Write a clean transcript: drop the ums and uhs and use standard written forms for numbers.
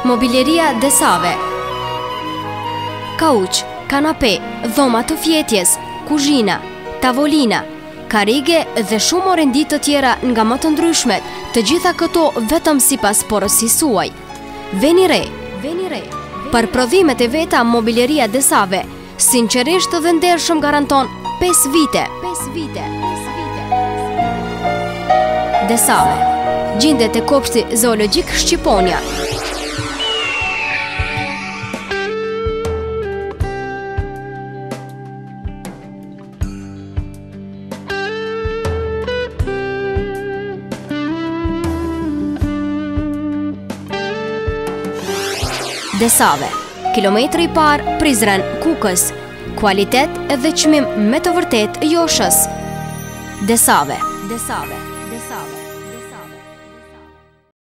Mobileria Desave. Kauç, kanape, dhoma të fjetjes, kuzhina, tavolina, karige dhe shumë orendi të tjera nga më të ndryshmet, të gjitha këto vetëm sipas porosisë suaj. Veni re. Për prodhimet e veta, Mobileria Desave sinqerisht dhe ndershëm garanton 5 vite. Desave gjendet te kopshti zoologjik Shqiponia. Desave, kilometri i parë Prizren, Kukës, kualitet dhe çmim me të vërtet Joshës. Desave.